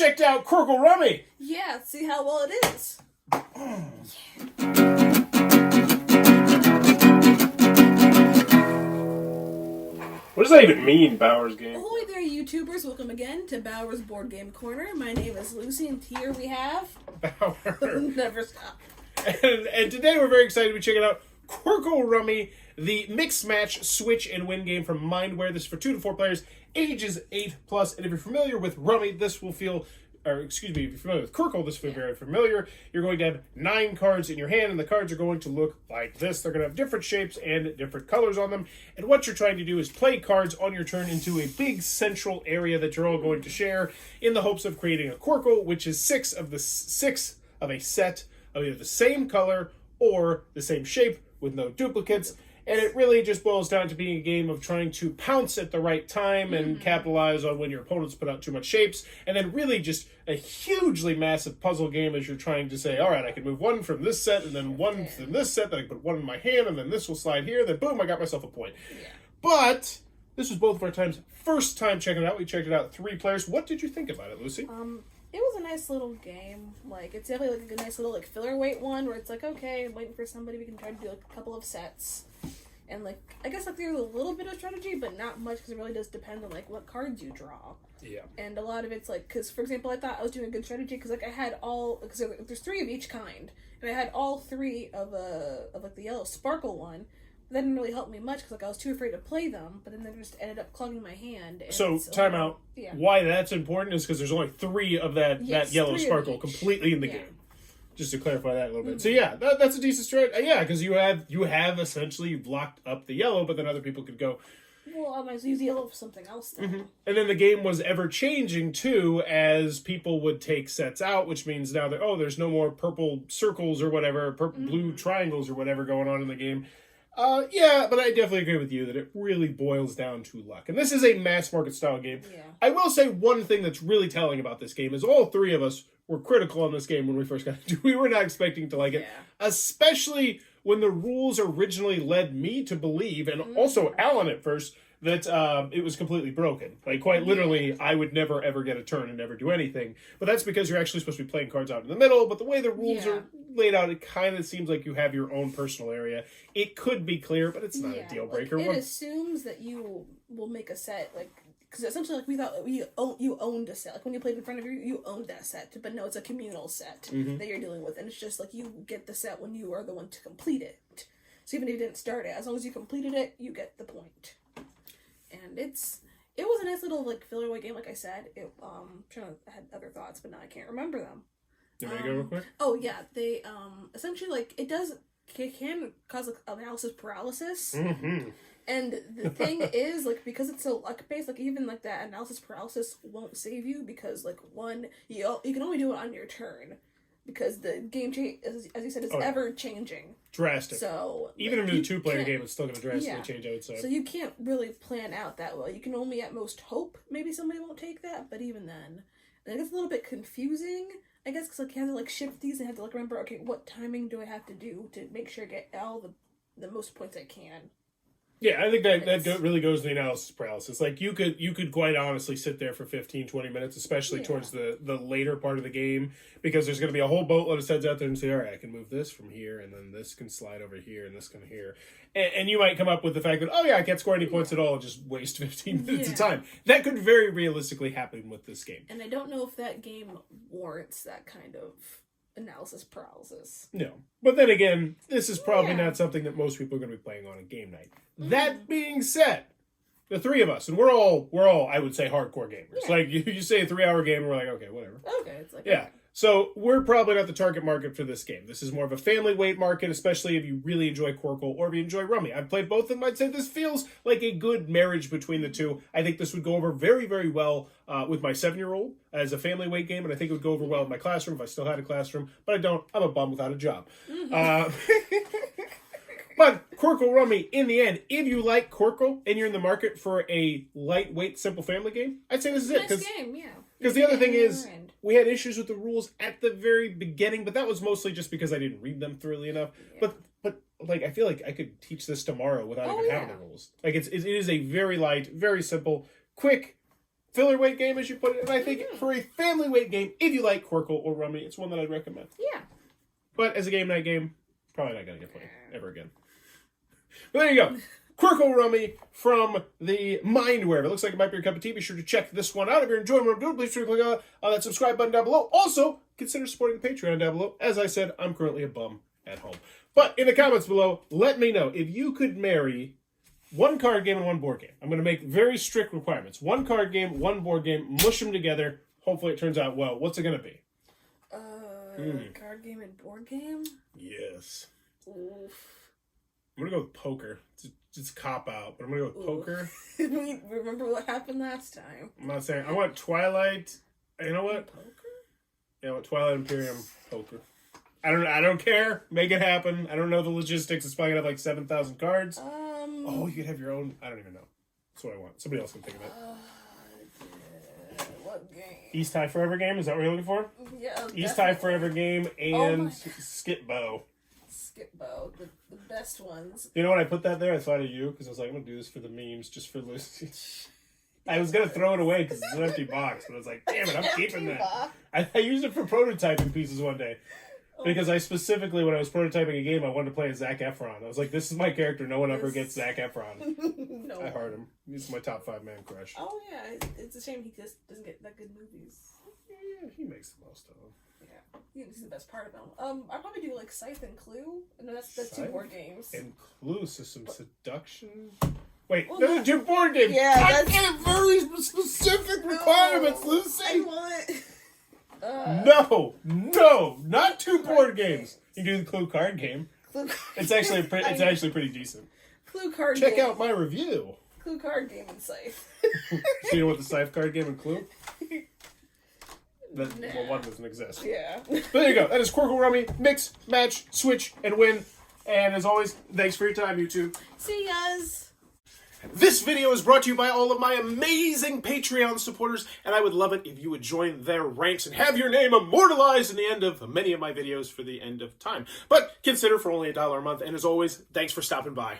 checked out Qwirkle Rummy. Yeah, see how well it is. What does that even mean, Bowers game? Ahoy there, YouTubers. Welcome again to Bowers Board Game Corner. My name is Lucy, and here we have... Bauer. Never stop. And today we're very excited to be checking out Qwirkle Rummy, the mix match switch and win game from Mindware. This is for 2 to 4 players, ages 8+. And if you're familiar with Rummy, this will feel... Or, excuse me, if you're familiar with Qwirkle, this will feel very familiar. You're going to have 9 cards in your hand, and the cards are going to look like this. They're going to have different shapes and different colors on them. And what you're trying to do is play cards on your turn into a big central area that you're all going to share in the hopes of creating a Qwirkle, which is 6 of a set of either the same color or the same shape with no duplicates. And it really just boils down to being a game of trying to pounce at the right time and capitalize on when your opponents put out too much shapes. And then really just a hugely massive puzzle game as you're trying to say, all right, I can move one from this set and then one from this set, then I can put one in my hand and then this will slide here. Then boom, I got myself a point. Yeah. But this was both of our first time checking it out. We checked it out 3 players. What did you think about it, Lucy? It was a nice little game. Like, it's definitely like a nice little like filler weight one where it's like, okay, I'm waiting for somebody. We can try to do like a couple of sets. And, like, I guess, like, there's a little bit of strategy, but not much, because it really does depend on, like, what cards you draw. Yeah. And a lot of it's, like, because, for example, I thought I was doing a good strategy, because, like, I had all, because there's 3 of each kind, and I had all 3 of, like, the yellow sparkle one. That didn't really help me much, because, like, I was too afraid to play them, but then they just ended up clogging my hand. And so, time out. Yeah. Why that's important is because there's only 3 of that yellow sparkle completely in the game. Just to clarify that a little bit. So yeah, that's a decent strategy. Yeah, because you have essentially, you've locked up the yellow, but then other people could go, well, I might use the yellow for something else then. And then the game was ever changing too, as people would take sets out, which means now that, there's no more purple circles or whatever, blue triangles or whatever going on in the game. Yeah, but I definitely agree with you that it really boils down to luck. And this is a mass market style game. Yeah. I will say one thing that's really telling about this game is all 3 of us were critical on this game when we first got into it. We were not expecting to like it, especially when the rules originally led me to believe, and also Alan at first, that it was completely broken. Like, quite literally, I would never, ever get a turn and never do anything. But that's because you're actually supposed to be playing cards out in the middle, but the way the rules are laid out, it kind of seems like you have your own personal area. It could be clear, but it's not a deal breaker. Like, it assumes that you will make a set, like, because essentially, like, we thought you owned a set. Like, when you played in front of you owned that set. But no, it's a communal set that you're dealing with. And it's just, like, you get the set when you are the one to complete it. So even if you didn't start it, as long as you completed it, you get the point. And it was a nice little, like, filler weight game, like I said. I had other thoughts, but now I can't remember them. You want to go real quick? Oh, yeah. They, essentially, like, it can cause, like, analysis paralysis. And the thing is, like, because it's so luck-based, like, even, like, that analysis paralysis won't save you because, like, one, you can only do it on your turn because the game, as you said, is ever-changing. Drastic. So, even if it's a 2-player game, it's still going to drastically change, I would say. So you can't really plan out that well. You can only, at most, hope maybe somebody won't take that, but even then, it gets a little bit confusing, I guess, because, like, you have to, like, shift these and have to, like, remember, okay, what timing do I have to do to make sure I get all the most points I can. Yeah, I think that really goes to the analysis paralysis. Like, you could quite honestly sit there for 15, 20 minutes, especially towards the later part of the game, because there's going to be a whole boatload of sets out there and say, all right, I can move this from here, and then this can slide over here, and this can here. And you might come up with the fact that, I can't score any points at all, and just waste 15 minutes of time. That could very realistically happen with this game. And I don't know if that game warrants that kind of analysis paralysis. No. But then again, this is probably not something that most people are going to be playing on a game night. That being said, the 3 of us, and we're all I would say hardcore gamers. Like, you say a 3-hour game, and we're like, okay, whatever. Okay, it's like... Yeah. So, we're probably not the target market for this game. This is more of a family weight market, especially if you really enjoy Qwirkle or if you enjoy Rummy. I've played both of them. I'd say this feels like a good marriage between the 2. I think this would go over very, very well with my 7-year-old as a family weight game, and I think it would go over well in my classroom if I still had a classroom, but I don't. I'm a bum without a job. But Qwirkle Rummy, in the end, if you like Qwirkle and you're in the market for a lightweight, simple family game, I'd say this is it. Nice game, yeah. Because the other thing is, we had issues with the rules at the very beginning, but that was mostly just because I didn't read them thoroughly enough. Yeah. But like, I feel like I could teach this tomorrow without even having the rules. Like, it is a very light, very simple, quick, filler weight game, as you put it. And I think for a family weight game, if you like Qwirkle or Rummy, it's one that I'd recommend. Yeah. But as a game night game, probably not going to get played ever again. But there you go. Qwirkle Rummy from the Mindware. If it looks like it might be your cup of tea, be sure to check this one out. If you're enjoying what I'm doing, please click on that subscribe button down below. Also, consider supporting the Patreon down below. As I said, I'm currently a bum at home. But in the comments below, let me know if you could marry one card game and one board game. I'm going to make very strict requirements. One card game, one board game, mush them together. Hopefully it turns out well. What's it going to be? Card game and board game? Yes. Oof. I'm going to go with poker. It's cop out, but I'm going to go with poker. Remember what happened last time. I'm not saying. I want Twilight. You know what? Poker? Yeah, I want Twilight Imperium poker. I don't care. Make it happen. I don't know the logistics. It's probably going to have like 7,000 cards. Oh, you could have your own. I don't even know. That's what I want. Somebody else can think of it. What game? East High Forever game? Is that what you're looking for? Yeah. East High Forever game and Skip Bow. Skip Bow, the best ones. You know when I put that there, I thought of you because I was like, I'm going to do this for the memes, just for Lucy. I was going to throw it away because it's an empty box, but I was like, damn it, I'm keeping that. I used it for prototyping pieces one day. Because I specifically, when I was prototyping a game, I wanted to play as Zac Efron. I was like, this is my character. No one ever gets Zac Efron. No. I heard him. He's my top 5-man crush. Oh, yeah. It's a shame he just doesn't get that good movies. Yeah, he makes the most of them. Yeah. He's the best part of them. I'd probably do, like, Scythe and Clue. No, that's 2 board games. And Clue, so some seduction. Wait, well, those are 2 board games. Yeah, I get very specific requirements, Lucy. I want... No, not 2 board games. You can do the Clue card game. It's actually pretty decent. Clue card Check game. out my review. Clue card game and Scythe. So you know what the Scythe card game and Clue? Well, one doesn't exist. Yeah. But there you go. That is Qwirkle Rummy. Mix, match, switch, and win. And as always, thanks for your time, YouTube. See you guys. This video is brought to you by all of my amazing Patreon supporters, and I would love it if you would join their ranks and have your name immortalized in the end of many of my videos for the end of time. But consider for only $1 a month, and as always, thanks for stopping by.